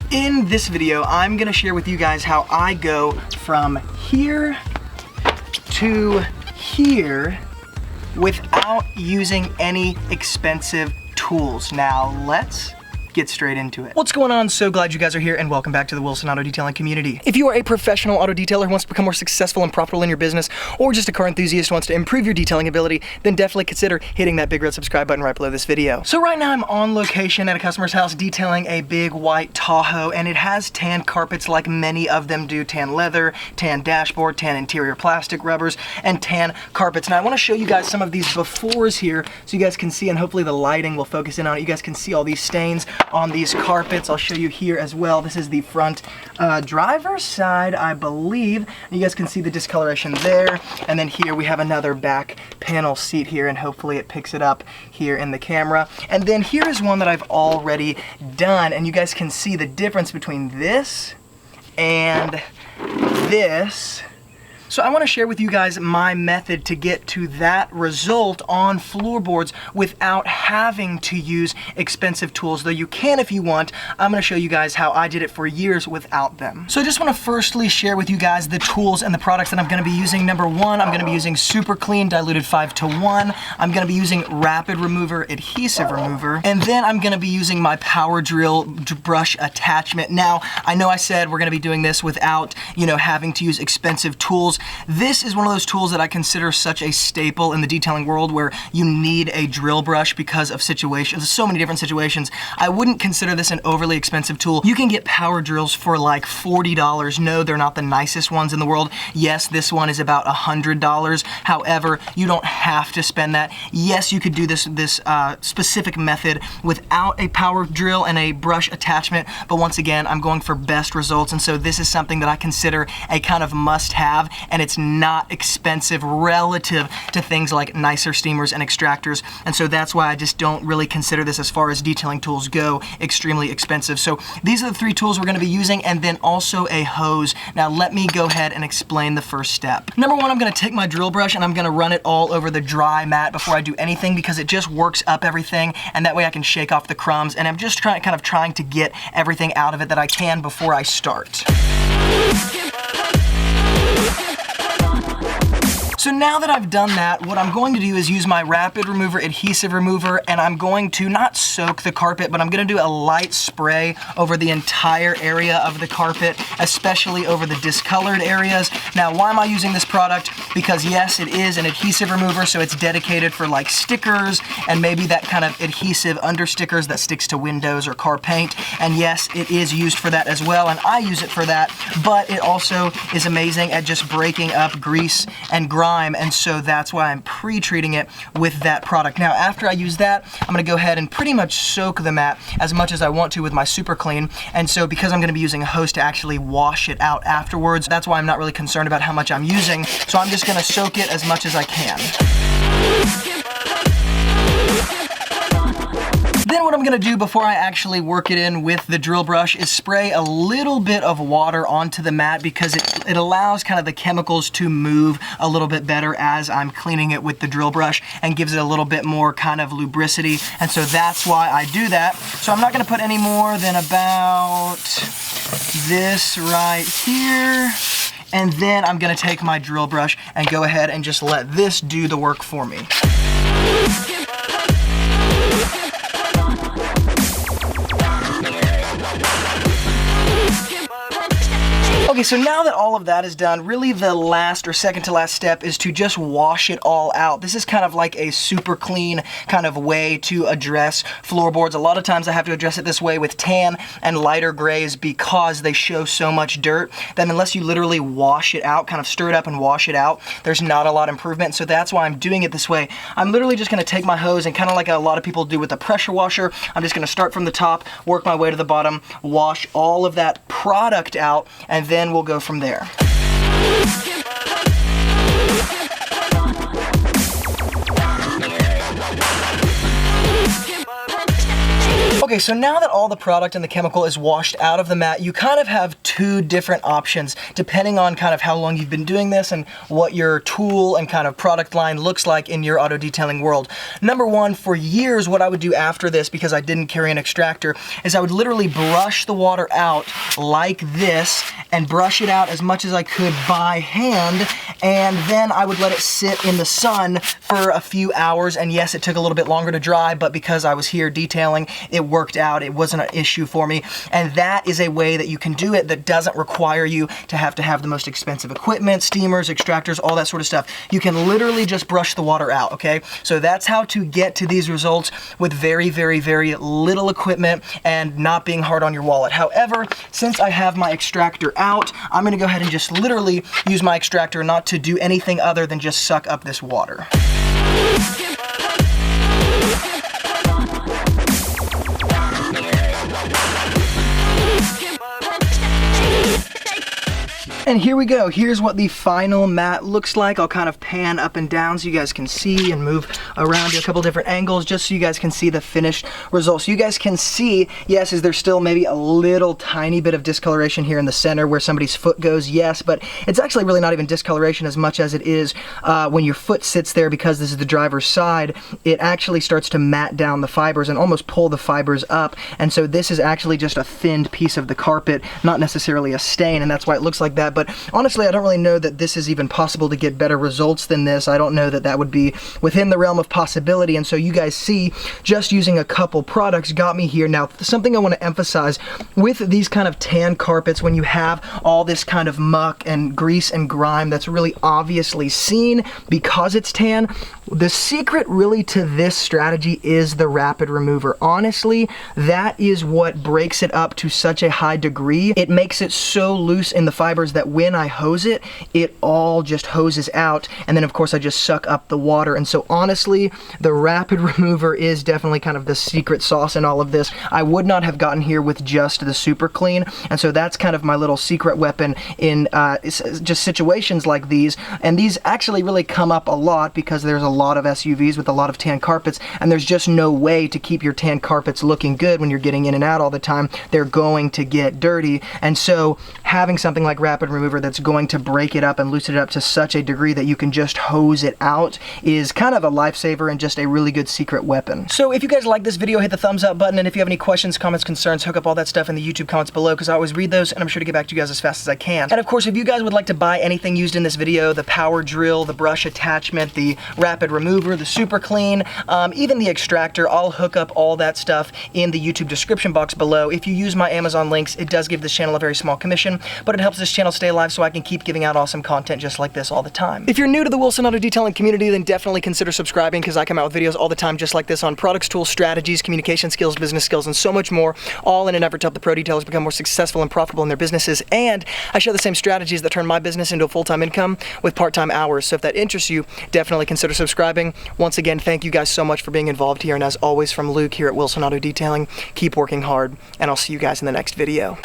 In this video, I'm gonna share with you guys how I go from here to here without using any expensive tools. Now, let's get straight into it. What's going on? So glad you guys are here and welcome back to the Wilson Auto Detailing community. If you are a professional auto detailer who wants to become more successful and profitable in your business, or just a car enthusiast who wants to improve your detailing ability, then definitely consider hitting that big red subscribe button right below this video. So right now I'm on location at a customer's house detailing a big white Tahoe, and it has tan carpets like many of them do: tan leather, tan dashboard, tan interior plastic rubbers, and tan carpets. Now I want to show you guys some of these befores here so you guys can see, and hopefully the lighting will focus in on it. You guys can see all these stains on these carpets. I'll show you here as well. This is the front driver's side, I believe. You guys can see the discoloration there. And then here we have another back panel seat here, and hopefully it picks it up here in the camera. And then here is one that I've already done, and you guys can see the difference between this and this. So I want to share with you guys my method to get to that result on floorboards without having to use expensive tools, though you can if you want. I'm going to show you guys how I did it for years without them. So I just want to firstly share with you guys the tools and the products that I'm going to be using. Number one, I'm going to be using Super Clean Diluted 5:1. I'm going to be using Rapid Remover Adhesive Remover. And then I'm going to be using my Power Drill brush attachment. Now, I know I said we're going to be doing this without, having to use expensive tools. This is one of those tools that I consider such a staple in the detailing world, where you need a drill brush because of situations, so many different situations. I wouldn't consider this an overly expensive tool. You can get power drills for like $40. No, they're not the nicest ones in the world. Yes, this one is about $100. However, you don't have to spend that. Yes, you could do this specific method without a power drill and a brush attachment, but once again, I'm going for best results, and so this is something that I consider a kind of must-have, and it's not expensive relative to things like nicer steamers and extractors, and so that's why I just don't really consider this, as far as detailing tools go, extremely expensive. So these are the three tools we're going to be using, and then also a hose. Now let me go ahead and explain the first step. Number one, I'm going to take my drill brush and I'm going to run it all over the dry mat before I do anything, because it just works up everything, and that way I can shake off the crumbs, and I'm just kind of trying to get everything out of it that I can before I start. So now that I've done that, what I'm going to do is use my Rapid Remover Adhesive Remover, and I'm going to not soak the carpet, but I'm going to do a light spray over the entire area of the carpet, especially over the discolored areas. Now, why am I using this product? Because yes, it is an adhesive remover, so it's dedicated for like stickers and maybe that kind of adhesive under stickers that sticks to windows or car paint. And yes, it is used for that as well, and I use it for that, but it also is amazing at just breaking up grease and grime, and so that's why I'm pre-treating it with that product. Now, after I use that, I'm going to go ahead and pretty much soak the mat as much as I want to with my Super Clean, and so because I'm going to be using a hose to actually wash it out afterwards, that's why I'm not really concerned about how much I'm using, so I'm just going to soak it as much as I can. Then what I'm going to do before I actually work it in with the drill brush is spray a little bit of water onto the mat, because it allows kind of the chemicals to move a little bit better as I'm cleaning it with the drill brush, and gives it a little bit more kind of lubricity, and so that's why I do that. So I'm not going to put any more than about this right here. And then I'm going to take my drill brush and go ahead and just let this do the work for me. Okay, so now that all of that is done, really the last or second to last step is to just wash it all out. This is kind of like a super clean kind of way to address floorboards. A lot of times I have to address it this way with tan and lighter grays, because they show so much dirt that unless you literally wash it out, kind of stir it up and wash it out, there's not a lot of improvement. So that's why I'm doing it this way. I'm literally just going to take my hose and kind of like a lot of people do with a pressure washer, I'm just going to start from the top, work my way to the bottom, wash all of that product out, and then we'll go from there. Okay, so now that all the product and the chemical is washed out of the mat, you kind of have two different options depending on kind of how long you've been doing this and what your tool and kind of product line looks like in your auto detailing world. Number one, for years, what I would do after this, because I didn't carry an extractor, is I would literally brush the water out like this and brush it out as much as I could by hand, and then I would let it sit in the sun for a few hours. And yes, it took a little bit longer to dry, but because I was here detailing, it worked out. It wasn't an issue for me. And that is a way that you can do it that doesn't require you to have the most expensive equipment, steamers, extractors, all that sort of stuff. You can literally just brush the water out, okay? So that's how to get to these results with very, very, very little equipment and not being hard on your wallet. However, since I have my extractor out, I'm gonna go ahead and just literally use my extractor not to do anything other than just suck up this water. And here we go. Here's what the final mat looks like. I'll kind of pan up and down so you guys can see and move around to a couple different angles just so you guys can see the finished results. So you guys can see, yes, is there still maybe a little tiny bit of discoloration here in the center where somebody's foot goes? Yes, but it's actually really not even discoloration as much as it is when your foot sits there, because this is the driver's side, it actually starts to mat down the fibers and almost pull the fibers up. And so this is actually just a thinned piece of the carpet, not necessarily a stain, and that's why it looks like that. But honestly, I don't really know that this is even possible to get better results than this. I don't know that that would be within the realm of possibility. And so you guys see, just using a couple products got me here. Now, something I want to emphasize with these kind of tan carpets, when you have all this kind of muck and grease and grime that's really obviously seen because it's tan, the secret really to this strategy is the rapid remover. Honestly, that is what breaks it up to such a high degree. It makes it so loose in the fibers that when I hose it, it all just hoses out, and then of course I just suck up the water. And so honestly, the rapid remover is definitely kind of the secret sauce in all of this. I would not have gotten here with just the Super Clean, and so that's kind of my little secret weapon in just situations like these. And these actually really come up a lot because there's a lot of SUVs with a lot of tan carpets, and there's just no way to keep your tan carpets looking good when you're getting in and out all the time. They're going to get dirty, and so having something like rapid remover that's going to break it up and loosen it up to such a degree that you can just hose it out is kind of a lifesaver and just a really good secret weapon. So if you guys like this video, hit the thumbs up button, and if you have any questions, comments, concerns, hook up all that stuff in the YouTube comments below, because I always read those and I'm sure to get back to you guys as fast as I can. And of course, if you guys would like to buy anything used in this video, the power drill, the brush attachment, the rapid remover, the Super Clean, even the extractor, I'll hook up all that stuff in the YouTube description box below. If you use my Amazon links, it does give this channel a very small commission, but it helps this channel stay alive so I can keep giving out awesome content just like this all the time. If you're new to the Wilson Auto Detailing community, then definitely consider subscribing, because I come out with videos all the time just like this on products, tools, strategies, communication skills, business skills, and so much more, all in an effort to help the pro detailers become more successful and profitable in their businesses. And I share the same strategies that turn my business into a full-time income with part-time hours. So if that interests you, definitely consider subscribing. Once again, thank you guys so much for being involved here. And as always, from Luke here at Wilson Auto Detailing, keep working hard, and I'll see you guys in the next video.